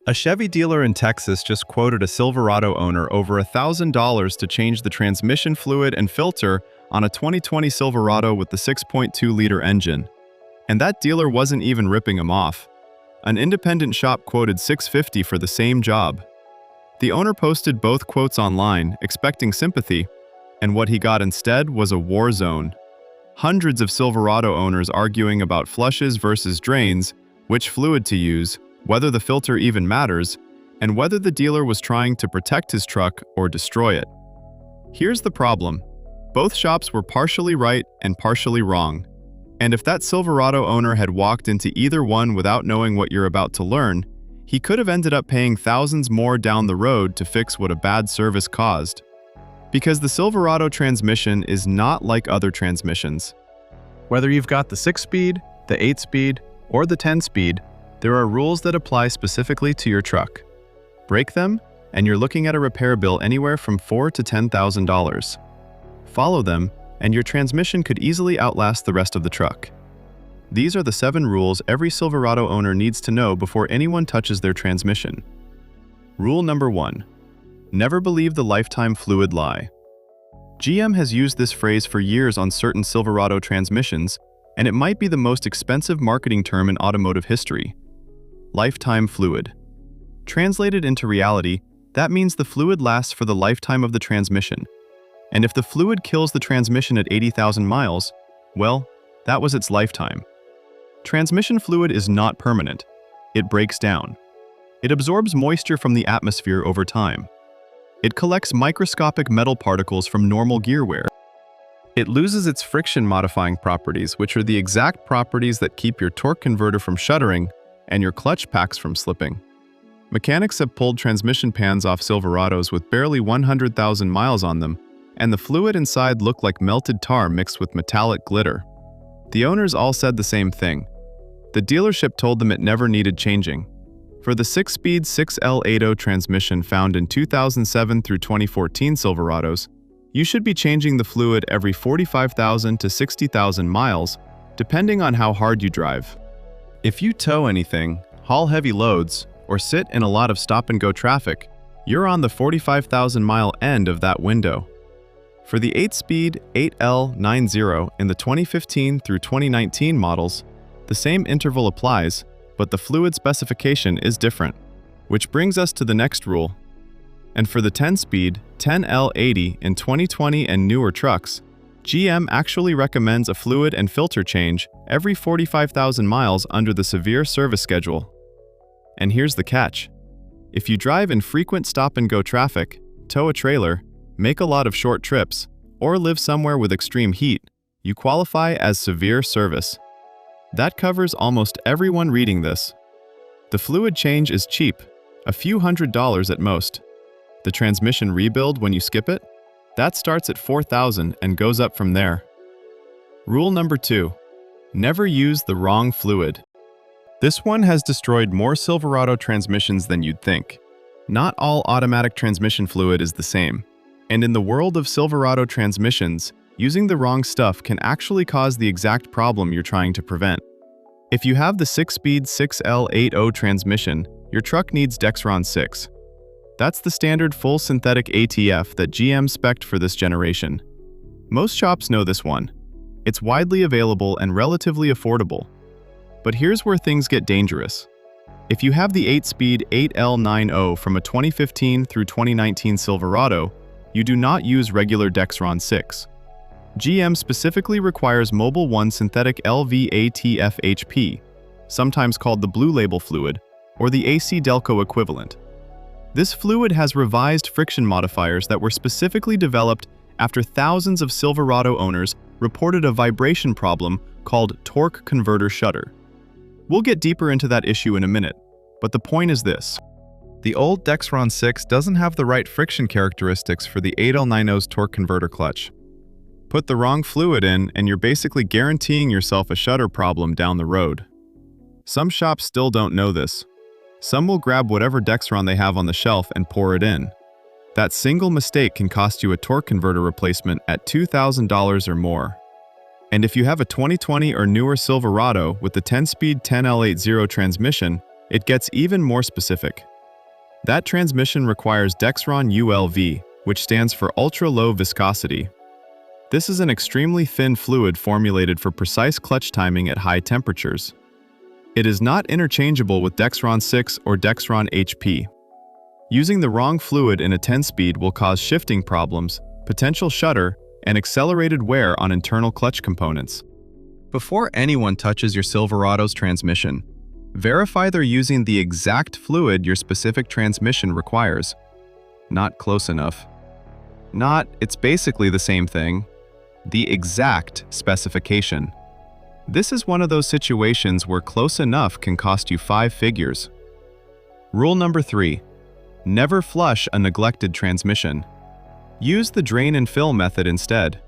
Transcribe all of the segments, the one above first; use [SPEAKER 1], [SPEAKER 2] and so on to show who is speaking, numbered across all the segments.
[SPEAKER 1] A Chevy dealer in Texas just quoted a Silverado owner over $1,000 to change the transmission fluid and filter on a 2020 Silverado with the 6.2-liter engine. And that dealer wasn't even ripping him off. An independent shop quoted $650 for the same job. The owner posted both quotes online, expecting sympathy, and what he got instead was a war zone. Hundreds of Silverado owners arguing about flushes versus drains, which fluid to use, whether the filter even matters, and whether the dealer was trying to protect his truck or destroy it. Here's the problem. Both shops were partially right and partially wrong. And if that Silverado owner had walked into either one without knowing what you're about to learn, he could have ended up paying thousands more down the road to fix what a bad service caused. Because the Silverado transmission is not like other transmissions. Whether you've got the 6-speed, the 8-speed, or the 10-speed, there are rules that apply specifically to your truck. Break them, and you're looking at a repair bill anywhere from $4,000 to $10,000. Follow them, and your transmission could easily outlast the rest of the truck. These are the 7 rules every Silverado owner needs to know before anyone touches their transmission. Rule number 1. Never believe the lifetime fluid lie. GM has used this phrase for years on certain Silverado transmissions, and it might be the most expensive marketing term in automotive history. Lifetime fluid. Translated into reality, that means the fluid lasts for the lifetime of the transmission. And if the fluid kills the transmission at 80,000 miles, well, that was its lifetime. Transmission fluid is not permanent. It breaks down. It absorbs moisture from the atmosphere over time. It collects microscopic metal particles from normal gear wear. It loses its friction-modifying properties, which are the exact properties that keep your torque converter from shuddering and your clutch packs from slipping. Mechanics have pulled transmission pans off Silverados with barely 100,000 miles on them, and the fluid inside looked like melted tar mixed with metallic glitter. The owners all said the same thing. The dealership told them it never needed changing. For the 6-speed 6L80 transmission found in 2007 through 2014 Silverados, you should be changing the fluid every 45,000 to 60,000 miles, depending on how hard you drive. If you tow anything, haul heavy loads, or sit in a lot of stop-and-go traffic, you're on the 45,000-mile end of that window. For the 8-speed 8L90 in the 2015 through 2019 models, the same interval applies, but the fluid specification is different. Which brings us to the next rule. And for the 10-speed 10L80 in 2020 and newer trucks, GM actually recommends a fluid and filter change every 45,000 miles under the severe service schedule. And here's the catch. If you drive in frequent stop-and-go traffic, tow a trailer, make a lot of short trips, or live somewhere with extreme heat, you qualify as severe service. That covers almost everyone reading this. The fluid change is cheap, a few $100s at most. The transmission rebuild when you skip it? That starts at $4,000 and goes up from there. Rule number 2. Never use the wrong fluid. This one has destroyed more Silverado transmissions than you'd think. Not all automatic transmission fluid is the same. And in the world of Silverado transmissions, using the wrong stuff can actually cause the exact problem you're trying to prevent. If you have the 6-speed 6L80 transmission, your truck needs Dexron 6. That's the standard full synthetic ATF that GM spec'd for this generation. Most shops know this one. It's widely available and relatively affordable. But here's where things get dangerous. If you have the 8-speed 8L90 from a 2015 through 2019 Silverado, you do not use regular Dexron 6. GM specifically requires Mobil 1 synthetic LVATF-HP, sometimes called the Blue Label fluid, or the AC Delco equivalent. This fluid has revised friction modifiers that were specifically developed after thousands of Silverado owners reported a vibration problem called torque converter shudder. We'll get deeper into that issue in a minute, but the point is this. The old Dexron 6 doesn't have the right friction characteristics for the 8L90's torque converter clutch. Put the wrong fluid in and you're basically guaranteeing yourself a shudder problem down the road. Some shops still don't know this. Some will grab whatever Dexron they have on the shelf and pour it in. That single mistake can cost you a torque converter replacement at $2,000 or more. And if you have a 2020 or newer Silverado with the 10-speed 10L80 transmission, it gets even more specific. That transmission requires Dexron ULV, which stands for ultra-low viscosity. This is an extremely thin fluid formulated for precise clutch timing at high temperatures. It is not interchangeable with Dexron 6 or Dexron HP. Using the wrong fluid in a 10-speed will cause shifting problems, potential shudder, and accelerated wear on internal clutch components. Before anyone touches your Silverado's transmission, verify they're using the exact fluid your specific transmission requires. Not close enough. Not, it's basically the same thing. The exact specification. This is one of those situations where close enough can cost you 5 figures. Rule number 3. Never flush a neglected transmission. Use the drain and fill method instead.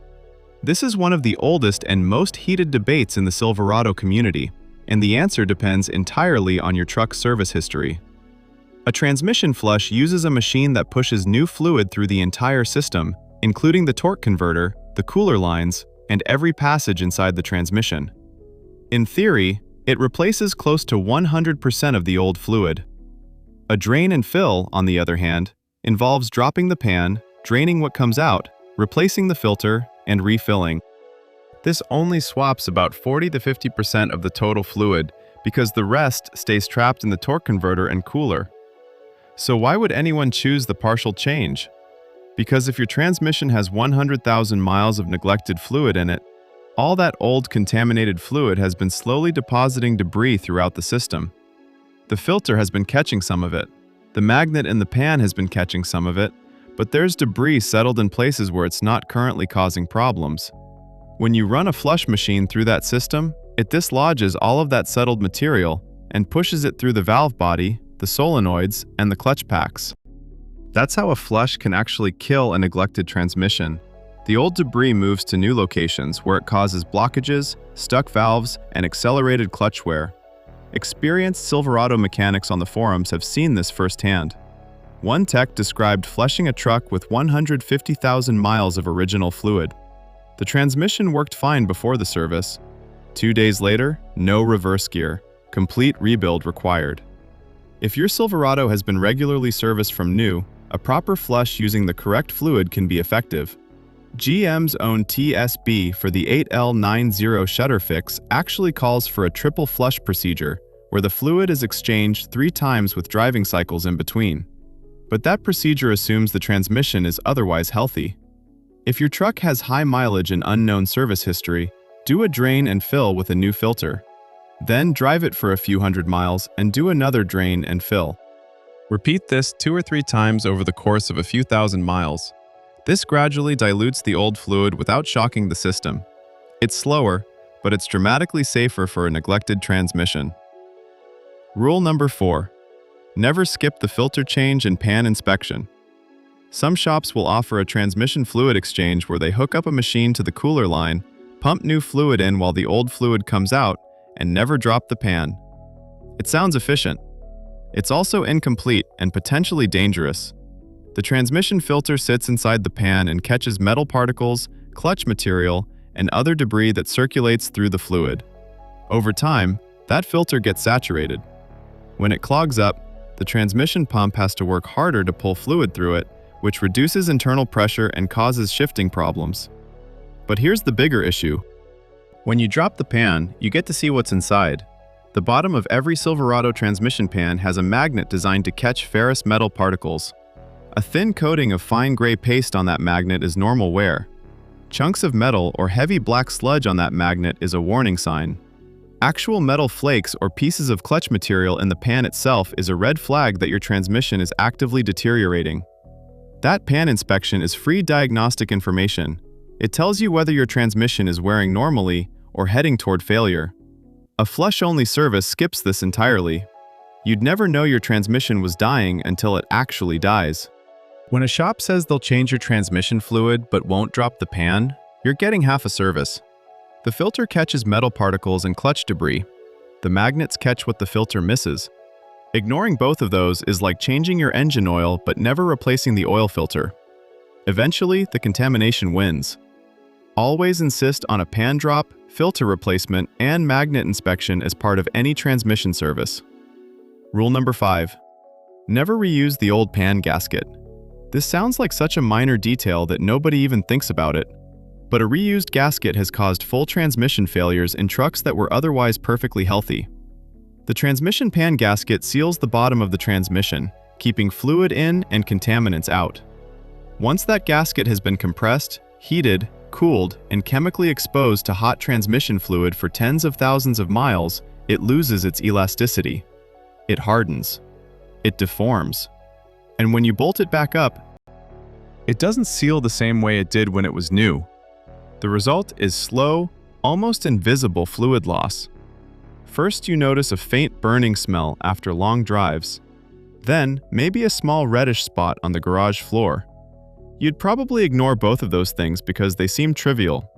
[SPEAKER 1] This is one of the oldest and most heated debates in the Silverado community, and the answer depends entirely on your truck's service history. A transmission flush uses a machine that pushes new fluid through the entire system, including the torque converter, the cooler lines, and every passage inside the transmission. In theory, it replaces close to 100% of the old fluid. A drain and fill, on the other hand, involves dropping the pan, draining what comes out, replacing the filter, and refilling. This only swaps about 40 to 50% of the total fluid because the rest stays trapped in the torque converter and cooler. So why would anyone choose the partial change? Because if your transmission has 100,000 miles of neglected fluid in it, all that old contaminated fluid has been slowly depositing debris throughout the system. The filter has been catching some of it. The magnet in the pan has been catching some of it, but there's debris settled in places where it's not currently causing problems. When you run a flush machine through that system, it dislodges all of that settled material and pushes it through the valve body, the solenoids, and the clutch packs. That's how a flush can actually kill a neglected transmission. The old debris moves to new locations where it causes blockages, stuck valves, and accelerated clutch wear. Experienced Silverado mechanics on the forums have seen this firsthand. One tech described flushing a truck with 150,000 miles of original fluid. The transmission worked fine before the service. 2 days later, no reverse gear. Complete rebuild required. If your Silverado has been regularly serviced from new, a proper flush using the correct fluid can be effective. GM's own TSB for the 8L90 shutter fix actually calls for a triple flush procedure, where the fluid is exchanged 3 times with driving cycles in between. But that procedure assumes the transmission is otherwise healthy. If your truck has high mileage and unknown service history, do a drain and fill with a new filter. Then drive it for a few hundred miles and do another drain and fill. Repeat this 2 or 3 times over the course of a few thousand miles. This gradually dilutes the old fluid without shocking the system. It's slower, but it's dramatically safer for a neglected transmission. Rule number 4. Never skip the filter change and pan inspection. Some shops will offer a transmission fluid exchange where they hook up a machine to the cooler line, pump new fluid in while the old fluid comes out, and never drop the pan. It sounds efficient. It's also incomplete and potentially dangerous. The transmission filter sits inside the pan and catches metal particles, clutch material, and other debris that circulates through the fluid. Over time, that filter gets saturated. When it clogs up, the transmission pump has to work harder to pull fluid through it, which reduces internal pressure and causes shifting problems. But here's the bigger issue. When you drop the pan, you get to see what's inside. The bottom of every Silverado transmission pan has a magnet designed to catch ferrous metal particles. A thin coating of fine gray paste on that magnet is normal wear. Chunks of metal or heavy black sludge on that magnet is a warning sign. Actual metal flakes or pieces of clutch material in the pan itself is a red flag that your transmission is actively deteriorating. That pan inspection is free diagnostic information. It tells you whether your transmission is wearing normally or heading toward failure. A flush-only service skips this entirely. You'd never know your transmission was dying until it actually dies. When a shop says they'll change your transmission fluid but won't drop the pan, you're getting half a service. The filter catches metal particles and clutch debris. The magnets catch what the filter misses. Ignoring both of those is like changing your engine oil but never replacing the oil filter. Eventually, the contamination wins. Always insist on a pan drop, filter replacement, and magnet inspection as part of any transmission service. Rule number 5. Never reuse the old pan gasket. This sounds like such a minor detail that nobody even thinks about it. But a reused gasket has caused full transmission failures in trucks that were otherwise perfectly healthy. The transmission pan gasket seals the bottom of the transmission, keeping fluid in and contaminants out. Once that gasket has been compressed, heated, cooled, and chemically exposed to hot transmission fluid for tens of thousands of miles, it loses its elasticity. It hardens. It deforms. And when you bolt it back up, it doesn't seal the same way it did when it was new. The result is slow, almost invisible fluid loss. First, you notice a faint burning smell after long drives. Then, maybe a small reddish spot on the garage floor. You'd probably ignore both of those things because they seem trivial.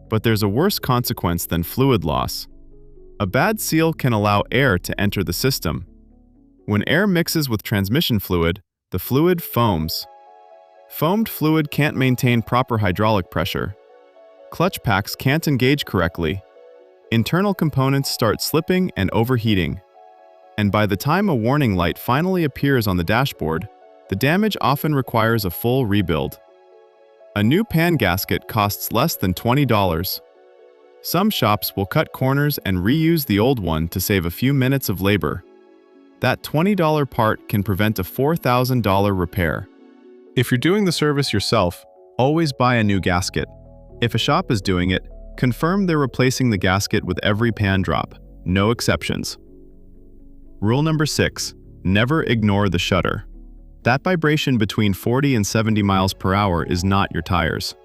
[SPEAKER 1] But there's a worse consequence than fluid loss. A bad seal can allow air to enter the system. When air mixes with transmission fluid, the fluid foams. Foamed fluid can't maintain proper hydraulic pressure. Clutch packs can't engage correctly. Internal components start slipping and overheating. And by the time a warning light finally appears on the dashboard, the damage often requires a full rebuild. A new pan gasket costs less than $20. Some shops will cut corners and reuse the old one to save a few minutes of labor. That $20 part can prevent a $4,000 repair. If you're doing the service yourself, always buy a new gasket. If a shop is doing it, confirm they're replacing the gasket with every pan drop. No exceptions. Rule number 6. Never ignore the shudder. That vibration between 40 and 70 miles per hour is not your tires.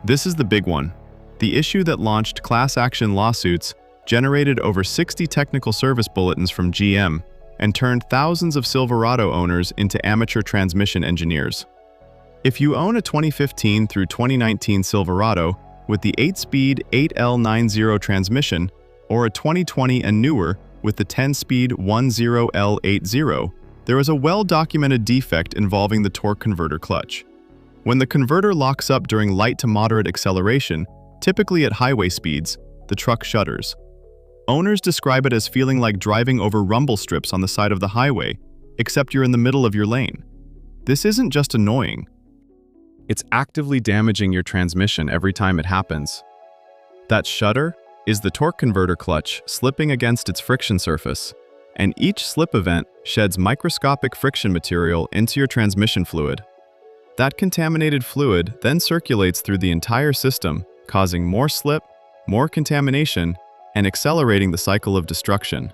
[SPEAKER 1] This is the big one. The issue that launched class action lawsuits, generated over 60 technical service bulletins from GM, and turned thousands of Silverado owners into amateur transmission engineers. If you own a 2015 through 2019 Silverado with the 8-speed 8L90 transmission, or a 2020 and newer with the 10-speed 10L80, there is a well-documented defect involving the torque converter clutch. When the converter locks up during light to moderate acceleration, typically at highway speeds, the truck shudders. Owners describe it as feeling like driving over rumble strips on the side of the highway, except you're in the middle of your lane. This isn't just annoying. It's actively damaging your transmission every time it happens. That shudder is the torque converter clutch slipping against its friction surface, and each slip event sheds microscopic friction material into your transmission fluid. That contaminated fluid then circulates through the entire system, causing more slip, more contamination, and accelerating the cycle of destruction.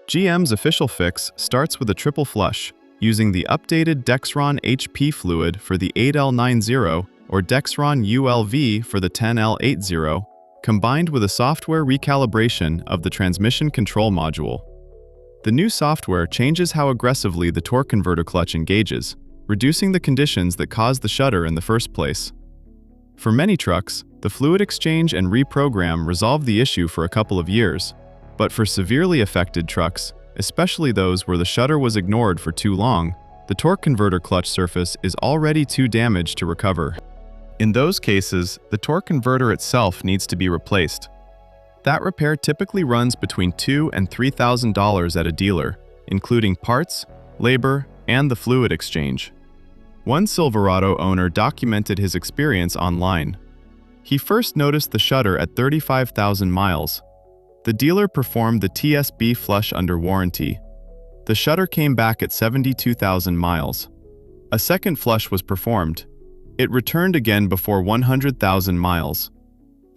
[SPEAKER 1] GM's official fix starts with a triple flush, using the updated Dexron HP fluid for the 8L90 or Dexron ULV for the 10L80, combined with a software recalibration of the transmission control module. The new software changes how aggressively the torque converter clutch engages, reducing the conditions that caused the shudder in the first place. For many trucks, the fluid exchange and reprogram resolve the issue for a couple of years, but for severely affected trucks, especially those where the shudder was ignored for too long, the torque converter clutch surface is already too damaged to recover. In those cases, the torque converter itself needs to be replaced. That repair typically runs between $2,000 and $3,000 at a dealer, including parts, labor, and the fluid exchange. One Silverado owner documented his experience online. He first noticed the shudder at 35,000 miles. The dealer performed the TSB flush under warranty. The shudder came back at 72,000 miles. A second flush was performed. It returned again before 100,000 miles.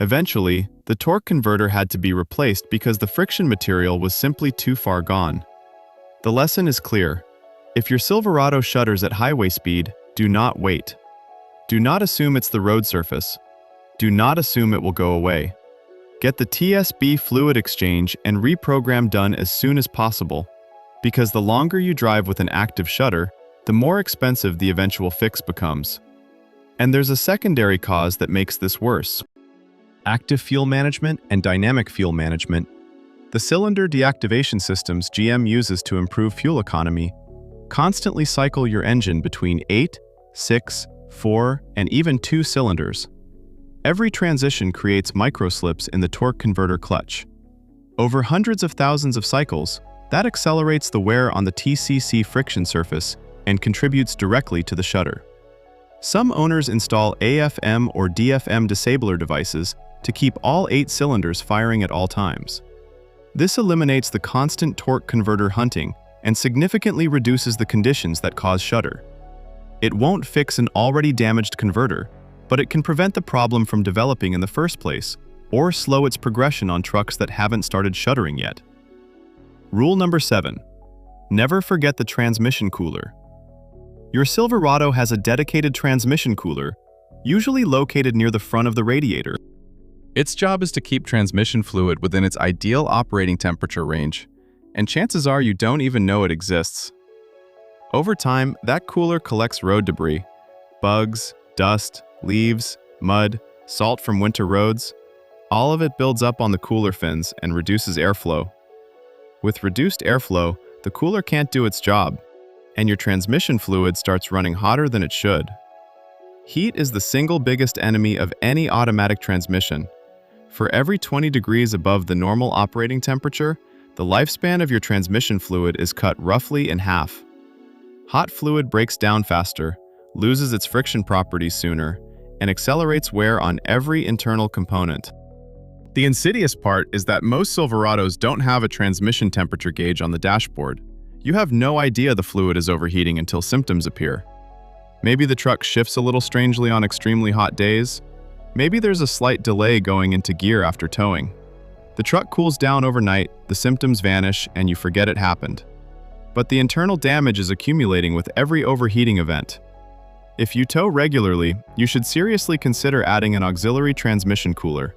[SPEAKER 1] Eventually, the torque converter had to be replaced because the friction material was simply too far gone. The lesson is clear. If your Silverado shudders at highway speed, do not wait. Do not assume it's the road surface. Do not assume it will go away. Get the TSB fluid exchange and reprogram done as soon as possible, because the longer you drive with an active shudder, the more expensive the eventual fix becomes. And there's a secondary cause that makes this worse. Active fuel management and dynamic fuel management. The cylinder deactivation systems GM uses to improve fuel economy constantly cycle your engine between 8, 6, 4, and even 2 cylinders. Every transition creates microslips in the torque converter clutch. Over hundreds of thousands of cycles, That accelerates the wear on the TCC friction surface and contributes directly to the shudder. Some owners install AFM or DFM disabler devices to keep all 8 cylinders firing at all times. This eliminates the constant torque converter hunting and significantly reduces the conditions that cause shudder. It won't fix an already damaged converter, but it can prevent the problem from developing in the first place, or slow its progression on trucks that haven't started shuddering yet. Rule number 7. Never forget the transmission cooler. Your Silverado has a dedicated transmission cooler, usually located near the front of the radiator.
[SPEAKER 2] Its job is to keep transmission fluid within its ideal operating temperature range, and chances are you don't even know it exists. Over time, that cooler collects road debris, bugs, dust, leaves, mud, salt from winter roads. All of it builds up on the cooler fins and reduces airflow. With reduced airflow, the cooler can't do its job, and your transmission fluid starts running hotter than it should. Heat is the single biggest enemy of any automatic transmission. For every 20 degrees above the normal operating temperature, the lifespan of your transmission fluid is cut roughly in half. Hot fluid breaks down faster, loses its friction properties sooner, and accelerates wear on every internal component. The insidious part is that most Silverados don't have a transmission temperature gauge on the dashboard. You have no idea the fluid is overheating until symptoms appear. Maybe the truck shifts a little strangely on extremely hot days. Maybe there's a slight delay going into gear after towing. The truck cools down overnight, the symptoms vanish, and you forget it happened. But the internal damage is accumulating with every overheating event. If you tow regularly, you should seriously consider adding an auxiliary transmission cooler.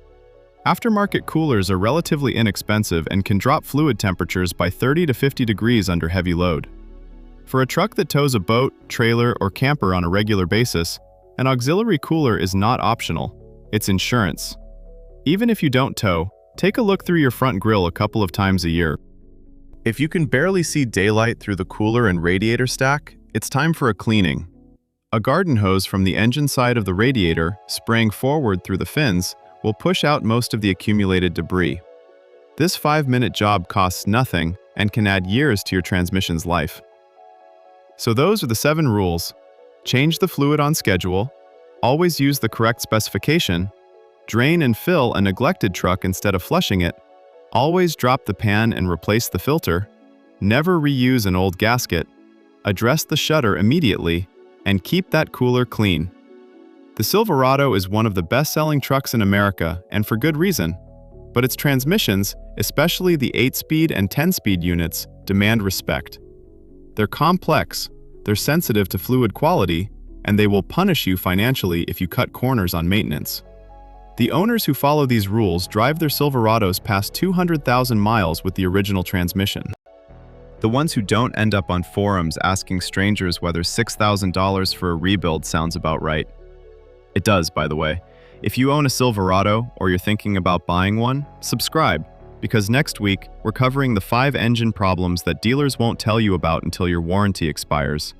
[SPEAKER 2] Aftermarket coolers are relatively inexpensive and can drop fluid temperatures by 30 to 50 degrees under heavy load. For a truck that tows a boat, trailer, or camper on a regular basis, an auxiliary cooler is not optional. It's insurance. Even if you don't tow, take a look through your front grille a couple of times a year. If you can barely see daylight through the cooler and radiator stack, it's time for a cleaning. A garden hose from the engine side of the radiator, spraying forward through the fins, will push out most of the accumulated debris. This 5-minute job costs nothing and can add years to your transmission's life. So those are the 7 rules. Change the fluid on schedule, always use the correct specification, drain and fill a neglected truck instead of flushing it, always drop the pan and replace the filter, never reuse an old gasket, address the shudder immediately, and keep that cooler clean. The Silverado is one of the best-selling trucks in America, and for good reason. But its transmissions, especially the 8-speed and 10-speed units, demand respect. They're complex, they're sensitive to fluid quality, and they will punish you financially if you cut corners on maintenance. The owners who follow these rules drive their Silverados past 200,000 miles with the original transmission. The ones who don't end up on forums asking strangers whether $6,000 for a rebuild sounds about right. It does, by the way. If you own a Silverado or you're thinking about buying one, subscribe, because next week we're covering the 5 engine problems that dealers won't tell you about until your warranty expires.